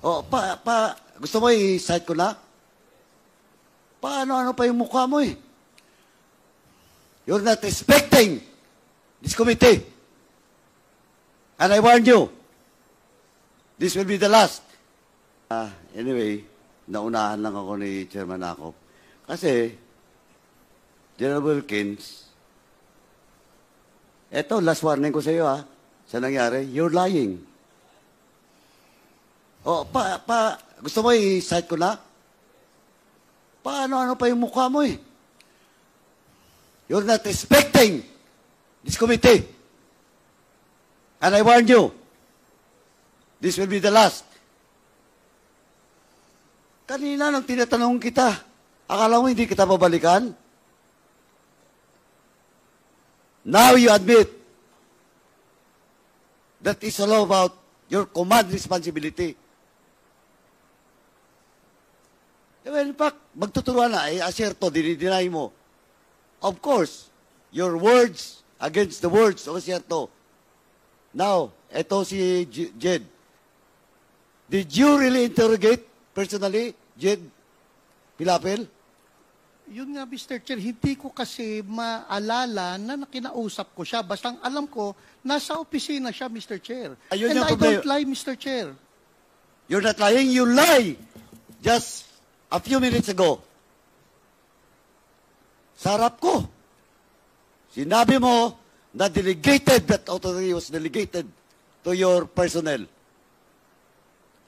Gusto mo i-cite ko na? Paano pa yung mukha mo eh? You're not respecting this committee. And I warn you, this will be the last. Anyway, naunahan lang ako ni Chairman Akop. Kasi, General Wilkins, eto, last warning ko sa iyo sa nangyari, you're lying. Gusto mo i-cite ko na? Paano pa yung mukha mo eh? You're not respecting this committee. And I warn you, this will be the last. Kanina nang tinatanong kita, akala mo hindi kita babalikan? Now you admit that it's all about your command responsibility. Well, in fact, magtuturuan na, aserto, dinideny mo. Of course, your words against the words of aserto. Now, eto si Jed. Did you really interrogate personally, Jed Pilapil? Yun nga, Mr. Chair, hindi ko kasi maalala na nakinausap ko siya. Basta alam ko, nasa opisina siya, Mr. Chair. Ayun And I problema. don't lie, Mr. Chair. You're not lying, you lie. Just a few minutes ago. Sa harap ko. Sinabi mo na delegated, that authority was delegated to your personnel.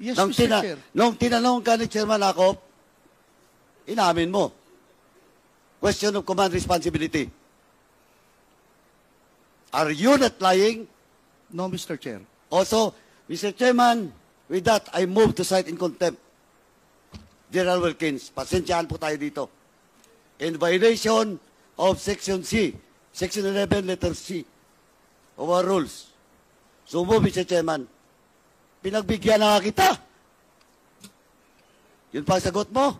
Yes, Mr. Chair. Nung tinanong ka ni Chairman Akop, inamin mo. Question of command responsibility. Are you not lying? No, Mr. Chair. Also, Mr. Chairman, with that, I move to cite in contempt General Wilkins. Pasensyahan po tayo dito. In violation of Section C, Section 11, letter C, of our rules. So move, Mr. Chairman. Pinagbigyan na kita. Yun pa ang sagot mo?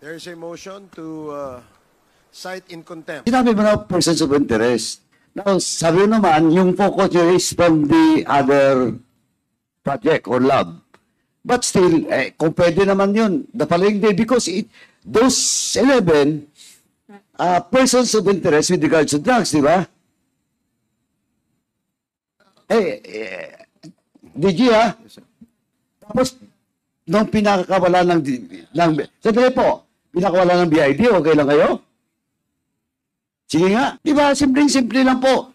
There is a motion to cite in contempt. Sinabi mo na persons of interest. Now, sabi mo naman, yung focus nyo is from the other project or lab. But still, kung pwede naman yun, the following day, because those 11 persons of interest with regards to drugs, di ba? DG Tapos, nung pinakawala ng sandali po, pinakawala ng BID, okay lang kayo? Sige nga, di ba? Simple lang po.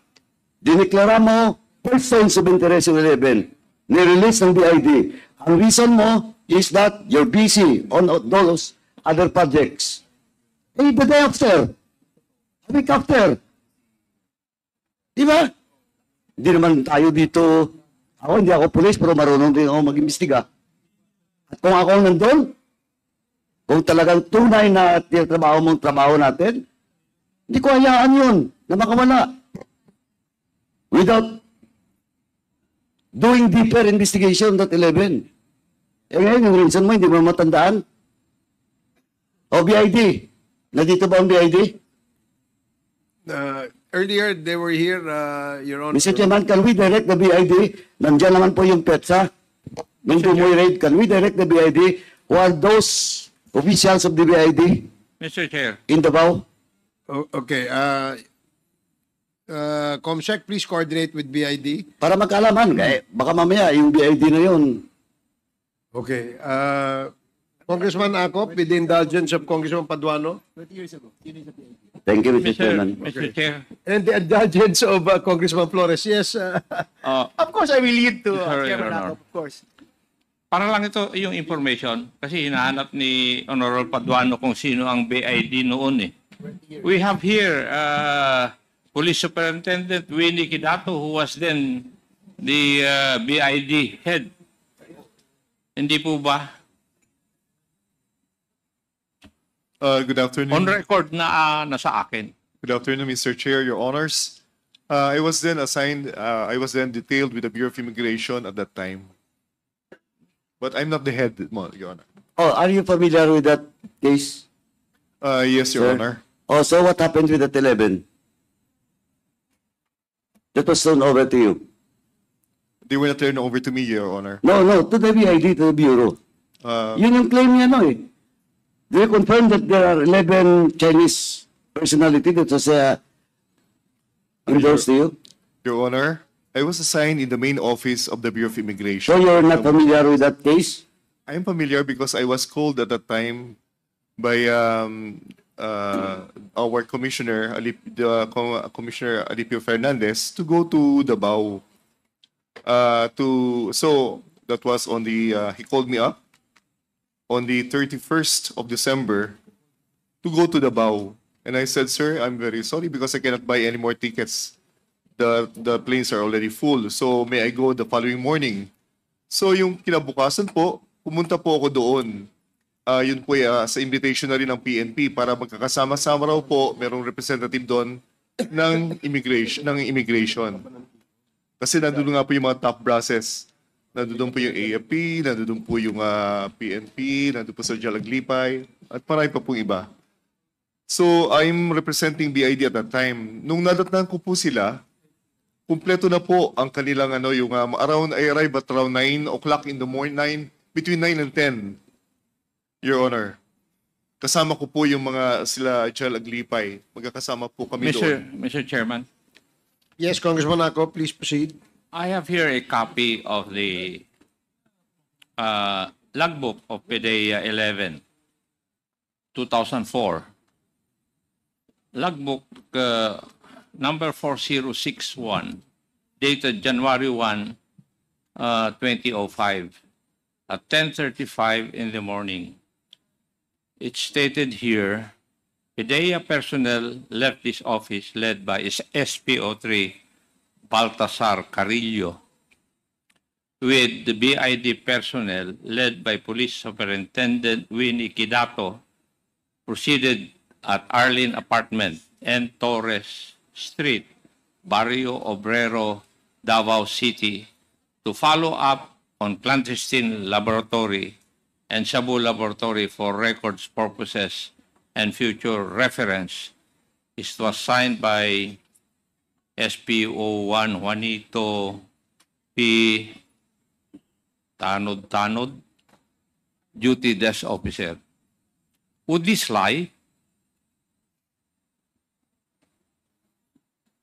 Dineklara mo, persons of interest of 11, nirelease ng BID. Ang reason mo is that you're busy on those other projects. The day after, a week after, di ba? Hindi naman tayo dito, hindi ako pulis, pero marunong din ako mag-imbestiga. At kung ako nandun, kung talagang tunay na trabaho natin, hindi ko hayaan yun na makawala. Without doing deeper investigation that 11. Ngayon, yung reason mo, hindi mo matandaan. O BID. Nandito ba ang BID? Earlier, they were here, Your Honor. Mr. Chairman, can we direct the BID? Nandiyan naman po yung PETSA. Nung Dumoy raid, can we direct the BID? Who are those officials of the BID? Mr. Chair. In Davao? Okay. Comsec, please coordinate with BID. Para magkaalaman. Baka mamaya, yung BID na yun. Okay. Congressman Acop, with the indulgence of Congressman Paduano. 20 years ago. Thank you, Mr. Chairman. Mr. Chair. And the indulgence of Congressman Flores. Yes. Of course, I will lead to Sorry, Chairman Your Honor. Acop, of course. Para lang ito yung information kasi hinahanap ni Honorable Paduano kung sino ang BID noon eh. We have here Police Superintendent Winnie Kidato who was then the BID head. Hindi po ba? Good afternoon. On record na nasa akin. Good afternoon, Mr. Chair, Your Honors. I was then detailed with the Bureau of Immigration at that time. But I'm not the head, Your Honor. Oh, are you familiar with that case? Yes, Your Sir? Honor. Oh, so what happened with that 11? That was turned over to you. They were not turned over to me, Your Honor. No, to the BID, to the Bureau. Yun yung claim niya, no eh. Do you confirm that there are 11 Chinese personality that was endorsed to you? Your Honor, I was assigned in the main office of the Bureau of Immigration. So you're not familiar with that case? I am familiar because I was called at that time by our commissioner, Commissioner Alipio Fernandez, to go to Davao. So that was on the, he called me up on the 31st of December to go to Davao. And I said, sir, I'm very sorry because I cannot buy any more tickets. The planes are already full. So may I go the following morning? So yung kinabukasan po, pumunta po ako doon. Yun po sa invitation na rin ng PNP para magkakasama-sama raw po, merong representative doon ng immigration. Kasi nandun nga po yung mga top brasses. Nandun po yung AFP, nandun po yung PNP, nandun po Sir Jal Aglipay, at marami pa pong iba. So, I'm representing BID at that time. Nung nadatnan ko po sila, kumpleto na po ang kanilang yung I arrived at around 9 o'clock in the morning, between 9 and 10, Your Honor. Kasama ko po yung mga sila Jal Aglipay. Magkakasama po kami doon. Mr. Chairman, Yes, Congressman Ako, please proceed. I have here a copy of the logbook of PDEA 11, 2004. Logbook number 4061, dated January 1, 2005, at 10:35 in the morning. It's stated here, PDEA personnel left this office led by SPO3 Baltasar Carillo, with the BID personnel led by Police Superintendent Winnie Kidato, proceeded at Arlene Apartment and Torres Street, Barrio Obrero, Davao City, to follow up on clandestine laboratory and Shabu laboratory for records purposes and future reference. It was signed by SPO1 Juanito P. Tanod, Duty Desk Officer. Would this lie?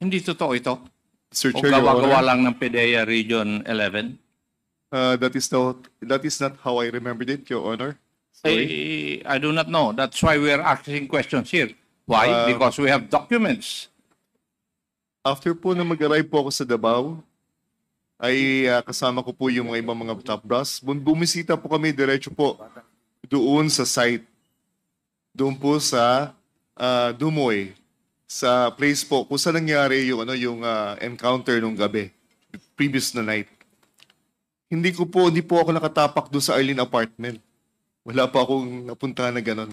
Hindi totoo ito? Sir O Chair, Your gawa-gawa Honor, lang ng PDEA Region 11? that is not how I remembered it, Your Honor. Sorry. I do not know. That's why we are asking questions here. Why? Because we have documents. After po na mag-arrive po ako sa Davao, ay kasama ko po yung mga ibang mga top brass. Bumisita po kami diretso po doon sa site. Doon po sa Dumoy, sa place po kung saan nangyari yung encounter nung gabi, previous na night. Hindi po ako nakatapak doon sa Arlene Apartment. Wala pa akong napuntahan na ganon.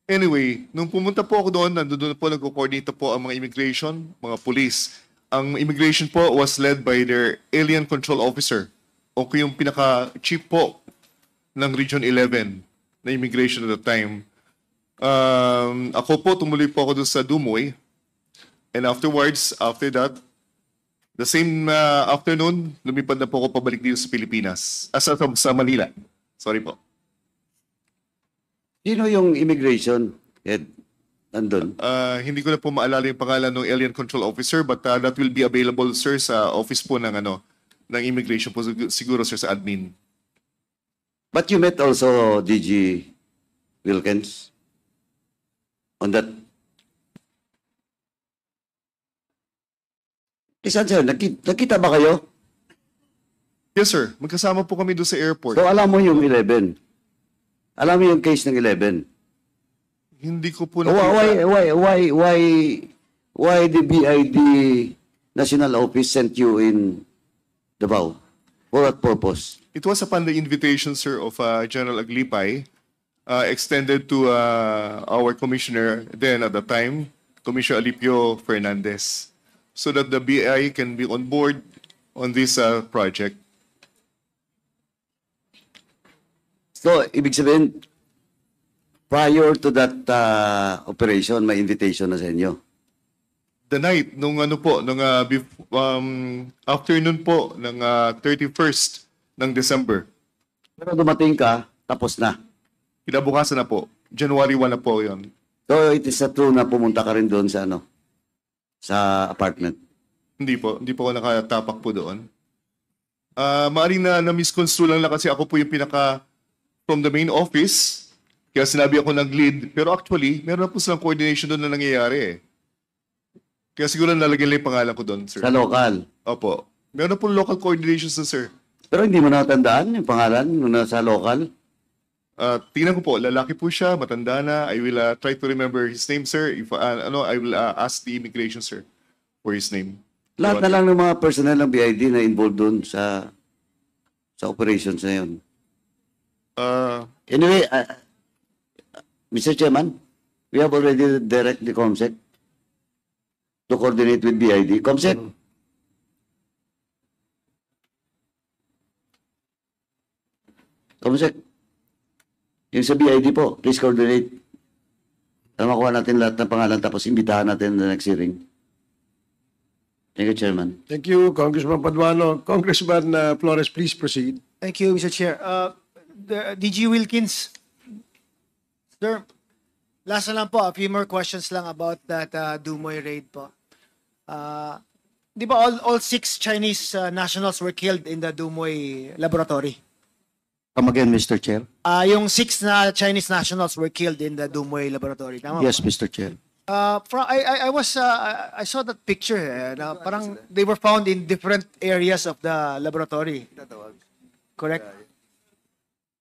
Anyway, nung pumunta po ako doon, nandun po nagko-coordinate po ang mga immigration, mga police. Ang immigration po was led by their alien control officer o yung pinaka-chief po ng Region 11 na immigration at the time. Ako po, tumuloy po ako doon sa Dumoy. And afterwards, after that, the same afternoon, lumipad na po ako pabalik dito sa Pilipinas. Sa Manila. Sorry po. Sino yung immigration head nandun? Hindi ko na po maalala yung pangalan ng alien control officer, but that will be available, sir, sa office po ng immigration po, siguro, sir, sa admin. But you met also DG Wilkins on that. Saan sir? Nakita ba kayo? Yes, sir. Magkasama po kami doon sa airport. So alam mo yung 11? Alam mo yung case ng 11? Hindi ko po Why the BID National Office sent you in Davao? For what purpose? It was upon the invitation, sir, of General Aglipay, extended to our commissioner then at the time, Commissioner Alipio Fernandez, so that the BI can be on board on this project. So, ibig sabihin, prior to that operation, may invitation na sa inyo. the night, nung ano po, nung afternoon po, ng 31st ng December. Pero dumating ka, tapos na. Kinabukasan na po. January 1 na po yon. So it is true na pumunta ka rin doon sa ano? Sa apartment. Hindi po ako nakatapak po doon. Maaring na misconstrue lang kasi ako po yung from the main office. Kaya sinabi ako nag-lead. Pero actually, meron na po silang coordination doon na nangyayari eh. Kaya siguro nalagyan lang yung pangalan ko doon, sir. Sa local. Opo. Meron na po local coordinations na, sir. Pero hindi mo natandaan yung pangalan nung nasa local? Tingnan ko po, lalaki po siya, matanda na. I will try to remember his name, sir. If I will ask the immigration, sir, for his name. Lahat na lang ng mga personnel ng BID na involved doon sa operations na yun. Anyway, Mr. Chairman, we have already directed the COMSEC to coordinate with BID. COMSEC? COMSEC? Yung sa BID po, please coordinate. Para makuha natin lahat ng pangalan tapos imbitahan natin na next hearing. Thank you, Chairman. Thank you, Congressman Paduano. Congressman Flores, please proceed. Thank you, Mr. Chair. DG Wilkins, sir, last na lang po, a few more questions lang about that Dumoy raid po. Di ba all 6 Chinese nationals were killed in the Dumoy laboratory? Come again, Mr. Chair. Yung 6 na Chinese nationals were killed in the Dumoy laboratory. Tama Yes, ba? Mr. Chair. I saw that picture na parang they were found in different areas of the laboratory. Correct?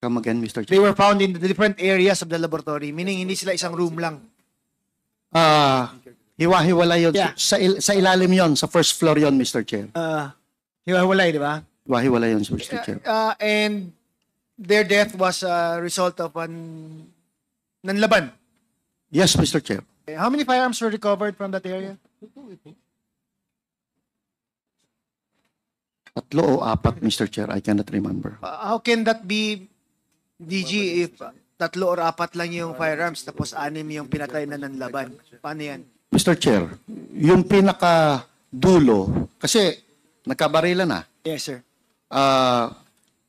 Come again, Mr. They Chair. were found in the different areas of the laboratory, meaning hindi sila isang room lang. Hiwa-hiwala yun. Yeah. Sa ilalim yon, sa first floor yon, Mr. Chair. Hiwa-hiwalay, di ba? Hiwa-hiwala yun, Mr. Chair. And their death was a result of nanlaban. Yes, Mr. Chair. How many firearms were recovered from that area? 3 o 4, Mr. Chair. I cannot remember. How can that be, DG, if 3 or 4 lang yung firearms tapos 6 yung pinatay na nanlaban? Paano yan? Mr. Chair, yung pinaka-dulo, kasi nagkabarilan na. Yes, sir.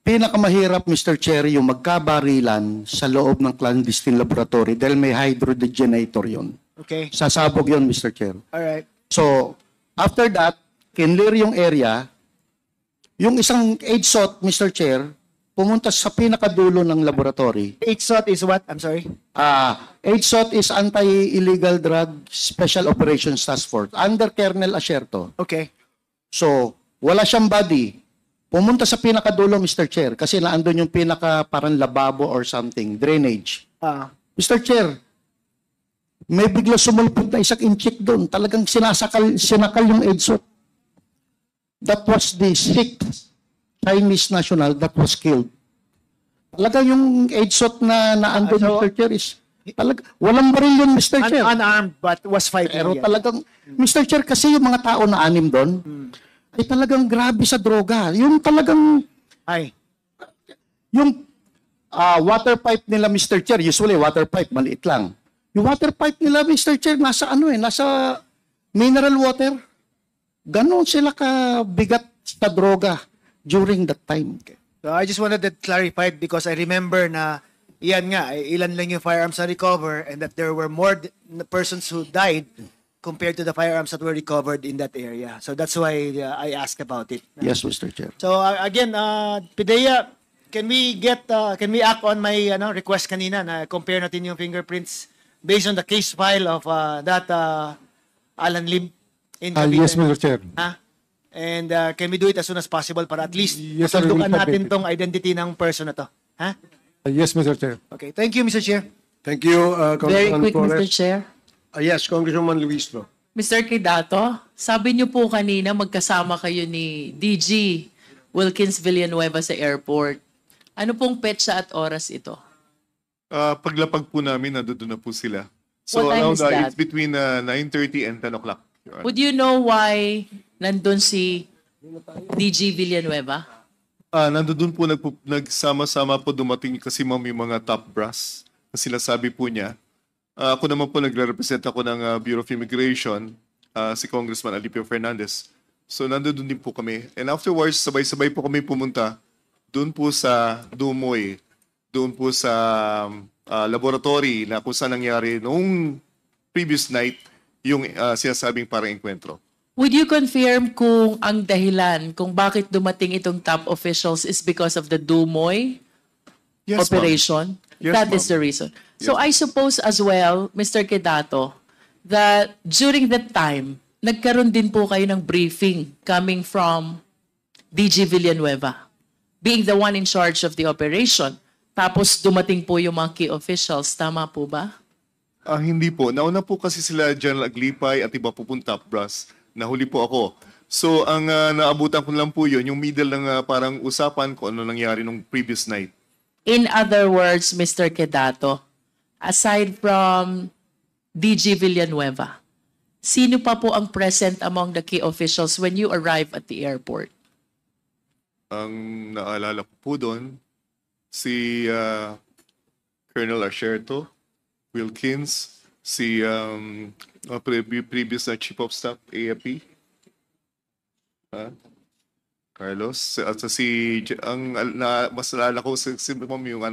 Pinakamahirap, Mr. Chair, yung magkabarilan sa loob ng clandestine laboratory dahil may hydrodegenator yon. Okay. Sasabog yon, Mr. Chair. Alright. So, after that, kinlear yung area. Yung isang AIDSOT, Mr. Chair, pumunta sa pinakadulo ng laboratory. HSOT is what? I'm sorry. AIDSOT is Anti-Illegal Drug Special Operations Task Force under Colonel Asierto. Okay. So, wala siyang body. Pumunta sa pinakadulo, Mr. Chair, kasi naandun yung pinaka parang lababo or something, drainage. Mr. Chair, may bigla sumulpot na isang inchik doon. Talagang sinakal yung AIDSOT. That was the 6th Chinese national that was killed. Talagang yung AIDSOT na naandun, Mr. Chair, is walang baril yun, Mr. Chair. Unarmed but was fighting. Pero talagang, Mr. Chair, kasi yung mga tao na 6 doon, ay talagang grabe sa droga. Yung talagang, yung water pipe nila, Mr. Chair, usually water pipe, maliit lang. Yung water pipe nila, Mr. Chair, nasa nasa mineral water. Ganon sila kabigat sa droga during that time. So I just wanted that clarified because I remember na iyan nga, ilan lang yung firearms na recover and that there were more persons who died compared to the firearms that were recovered in that area. So that's why I asked about it. Yes, Mr. Chair. So again, Pidea, can we act on my request kanina na compare natin yung fingerprints based on the case file of that Alan Lim in Cavite? Yes, Mr. Chair. And can we do it as soon as possible para at least Yes, sir, we will masundukan natin submit it. tong identity ng person na to? Ha? Yes, Mr. Chair. Okay, thank you, Mr. Chair. Thank you, Very Congressman quick, Mr. Flores. Chair. Yes, Congresswoman Luistro. Mr. Kidato, sabi niyo po kanina magkasama kayo ni DG Wilkins Villanueva sa airport. Ano pong petsa at oras ito? Paglapag po namin, nandun na po sila. So What time around is that? it's between 9:30 and 10 o'clock. Your Honor. Would you know why nandun si DG Villanueva? Nandun po nagsama-sama po dumating kasi ma'am yung mga top brass. Kasi sinasabi po niya, ako naman po nagre-represent ako ng Bureau of Immigration. si Congressman Alipio Fernandez. So nandun din po kami. And afterwards, sabay-sabay po kami pumunta doon po sa Dumoy, doon po sa laboratory na kung saan nangyari noong previous night yung sinasabing parang enkwentro. Would you confirm kung ang dahilan kung bakit dumating itong top officials is because of the Dumoy Yes, ma'am. operation? Yes, That is ma'am. the reason. So I suppose as well, Mr. Quedato, that during that time, nagkaroon din po kayo ng briefing coming from DG Villanueva, being the one in charge of the operation. Tapos dumating po yung mga key officials. Tama po ba? Hindi po. Nauna po kasi sila General Aglipay at iba po pong top brass. Nahuli po ako. So, ang naabutan ko lang po yun, yung middle ng parang usapan kung ano nangyari nung previous night. In other words, Mr. Quedato, aside from DG Villanueva, sino pa po ang present among the key officials when you arrive at the airport? Ang naalala ko po doon, si Colonel Asherto, Wilkins, si previous na Chief of Staff, AFP, Carlos, at mas naalala ko si Ma'am yung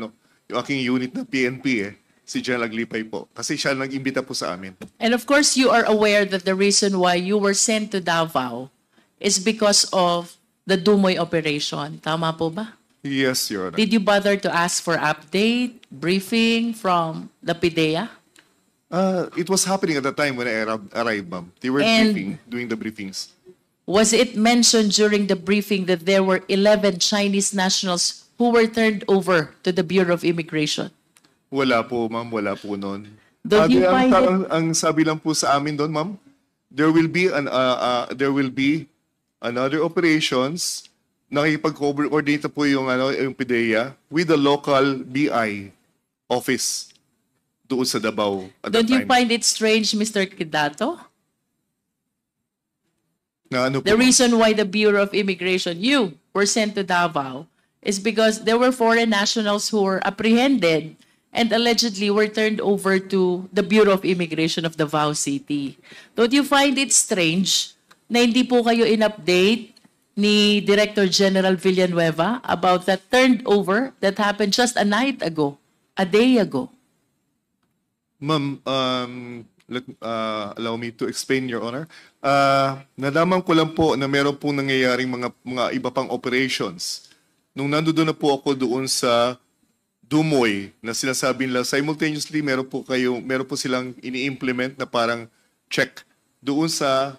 aking unit na PNP si General Aglipay po. Kasi siya nag-imbita po sa amin. And of course, you are aware that the reason why you were sent to Davao is because of the Dumoy operation. Tama po ba? Yes, Your Honor. Did you bother to ask for update, briefing from the PIDEA? It was happening at the time when I arrived, ma'am. They were And- doing the briefings. Was it mentioned during the briefing that there were 11 Chinese nationals who were turned over to the Bureau of Immigration? Wala po, ma'am. Wala po noon. Don't you find it- ang sabi lang po sa amin doon, ma'am, there will be another operations. Nakikipag-coordinate po yung PIDEA with the local BI office doon sa Davao at Don't that you time. find it strange, Mr. Quedato? Na ano po, The ma'am? reason why the Bureau of Immigration, you were sent to Davao, is because there were foreign nationals who were apprehended and allegedly were turned over to the Bureau of Immigration of Davao City. Don't you find it strange na hindi po kayo in-update ni Director General Villanueva about that turned over that happened just a night ago, a day ago? Ma'am, allow me to explain, Your Honor. Nalaman ko lang po na meron pong nangyayaring mga iba pang operations. Nung nandoon na po ako doon sa Dumoy, na sinasabi nila simultaneously meron po silang ini-implement na parang check doon sa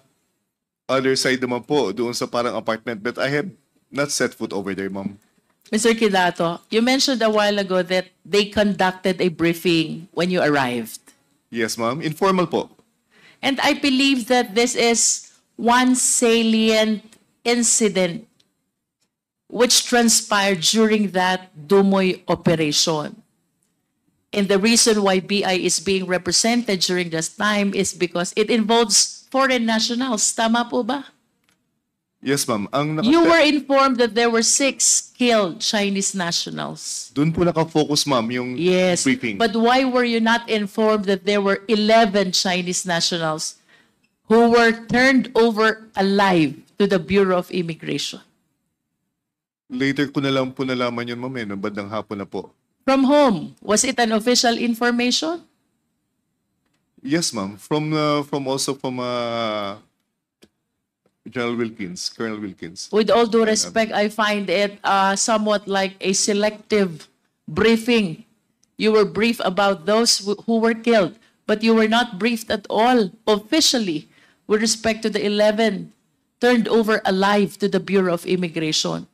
other side naman po, doon sa parang apartment. But I have not set foot over there, ma'am. Mr. Quedato, you mentioned a while ago that they conducted a briefing when you arrived. Yes, ma'am. Informal po. And I believe that this is one salient incident which transpired during that Dumoy operation. And the reason why BI is being represented during this time is because it involves foreign nationals. Tama po ba? Yes, ma'am. You were informed that there were 6 killed Chinese nationals. Doon po nakafocus, ma'am, yung Yes, briefing. but why were you not informed that there were 11 Chinese nationals who were turned over alive to the Bureau of Immigration? Later ko na lang po nalaman yun, ma'am, nung bandang hapon na po. From whom? Was it an official information? Yes, ma'am. From General Wilkins, Colonel Wilkins. With all due respect, I find it somewhat like a selective briefing. You were briefed about those who were killed, but you were not briefed at all officially with respect to the 11 turned over alive to the Bureau of Immigration.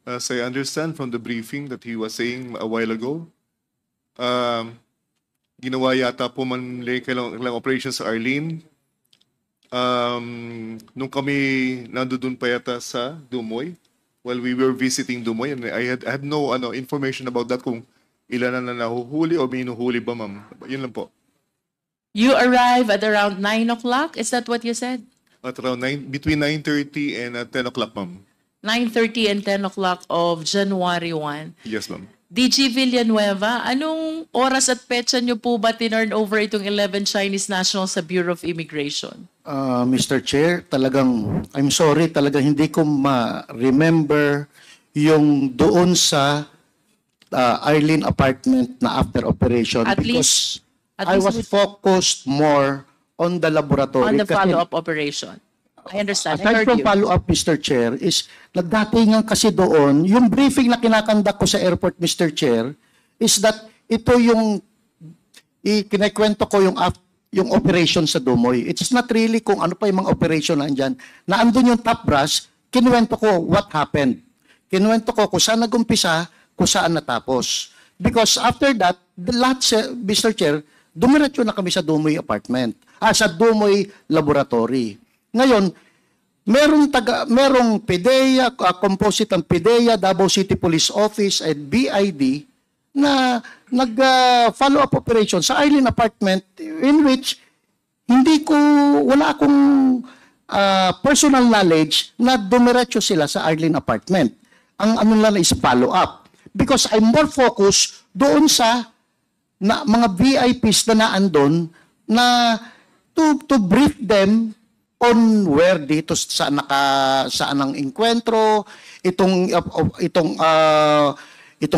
As I understand from the briefing that he was saying a while ago, ginawa yata po kailang operations sa Arlene. Nung kami nandoon pa yata sa Dumoy, while we were visiting Dumoy, and I had no information about that kung ilan na nahuhuli o may hinuhuli ba, ma'am. Yun lang po. You arrive at around 9 o'clock? Is that what you said? At around between 9:30 and 10 o'clock, ma'am. 9:30 and 10 o'clock of January 1. Yes, ma'am. DG Villanueva, anong oras at petsa niyo po ba tinurn over itong 11 Chinese nationals sa Bureau of Immigration? Mr. Chair, talagang, I'm sorry, talagang hindi ko ma-remember yung doon sa Arlene apartment na after operation At because at I least was focused more on the laboratory. On the kasi follow-up operation. I understand. I aside heard from you. follow-up, Mr. Chair, is nagdatingan kasi doon, yung briefing na kinakandak ko sa airport, Mr. Chair, is that ito yung kinikwento ko yung operation sa Dumoy. It's not really kung ano pa yung mga operation na andyan. Na andun yung top brass, kinuwento ko what happened. Kinuwento ko kung saan nagumpisa, kung saan natapos. Because after that, Mr. Chair, dumiretso na kami sa Dumoy apartment. Sa Dumoy laboratory. Ngayon, merong PDEA, composite ng PDEA, Davao City Police Office, at BID na nag-follow-up operation sa Arlene apartment in which wala akong personal knowledge na dumiretso sila sa Arlene apartment. Ang ano lang is follow-up. Because I'm more focused doon sa mga VIPs na naandun na to brief them on where dito saan ang enkwentro, itong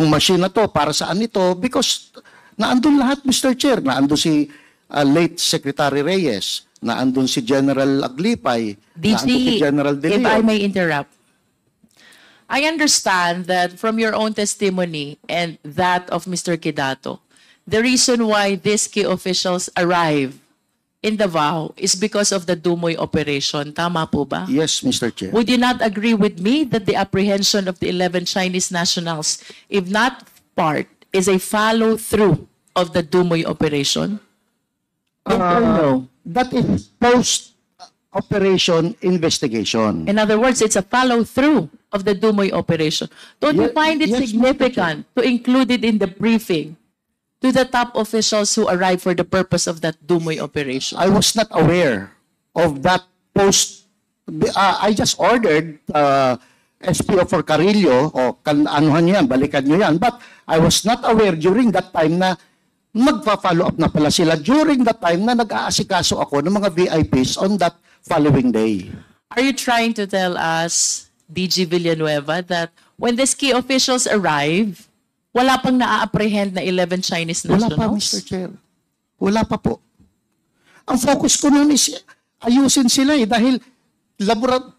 machine na to, para saan ito, because naandun lahat, Mr. Chair. Naandun si late Secretary Reyes, naandun si General Aglipay, naandun si General De if I Leon. may interrupt. I understand that from your own testimony and that of Mr. Kidato, the reason why these key officials arrive in Davao is because of the Dumoy operation. Tama po ba? Yes, Mr. Chair. Would you not agree with me that the apprehension of the 11 Chinese nationals, if not part, is a follow-through of the Dumoy operation? Yes or no? That is post-operation investigation. In other words, it's a follow-through of the Dumoy operation. Don't you find it Yes, significant to include it in the briefing to the top officials who arrived for the purpose of that Dumoy operation? I was not aware of that post. I just ordered SPO for Carillo, anuhan nyo yan, balikan nyo yan. But I was not aware during that time na magpa-follow up na pala sila during that time na nag-aasikaso ako ng mga VIPs on that following day. Are you trying to tell us, DG Villanueva, that when these key officials arrive, wala pang na-apprehend na 11 Chinese Wala nationals? pa, Mr. Chair. Wala pa po. Ang focus ko noon is ayusin sila dahil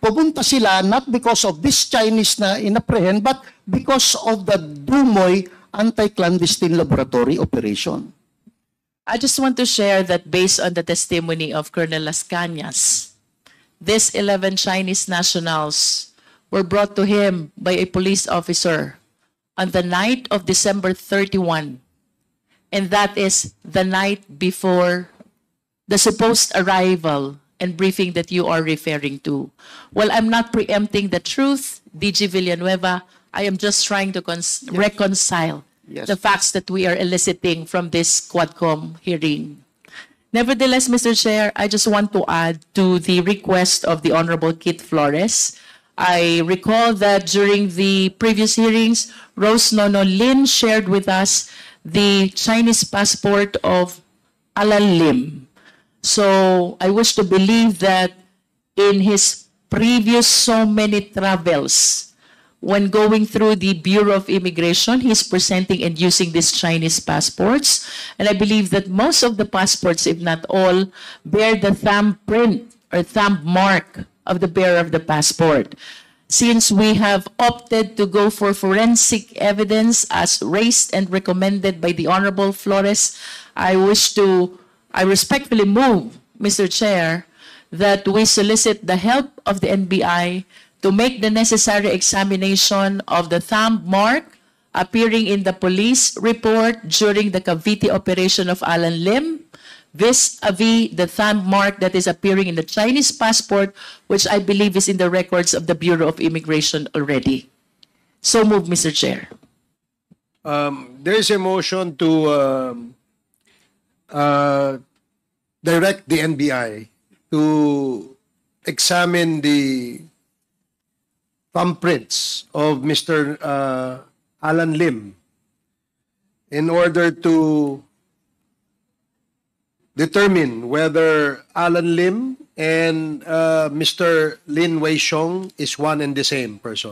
pupunta sila not because of this Chinese na inapprehend but because of the Dumoy anti-clandestine laboratory operation. I just want to share that based on the testimony of Colonel Las Cañas, these 11 Chinese nationals were brought to him by a police officer on the night of December 31. And that is the night before the supposed arrival and briefing that you are referring to. Well, I'm not preempting the truth, DG Villanueva. I am just trying to reconcile Yes. the facts that we are eliciting from this Quadcom hearing. Nevertheless, Mr. Chair, I just want to add to the request of the Honorable Kit Flores. I recall that during the previous hearings, Rose Nono Lin shared with us the Chinese passport of Alan Lim. So I wish to believe that in his previous so many travels, when going through the Bureau of Immigration, he's presenting and using these Chinese passports. And I believe that most of the passports, if not all, bear the thumbprint or thumb mark of the bearer of the passport. Since we have opted to go for forensic evidence as raised and recommended by the Honorable Flores, I respectfully move, Mr. Chair, that we solicit the help of the NBI to make the necessary examination of the thumb mark appearing in the police report during the Cavite operation of Alan Lim, vis-a-vis the thumb mark that is appearing in the Chinese passport, which I believe is in the records of the Bureau of Immigration already. So move, Mr. Chair. There is a motion to direct the NBI to examine the thumbprints of Mr. Alan Lim in order to determine whether Alan Lim and Mr. Lin Wei Xiong is one and the same person.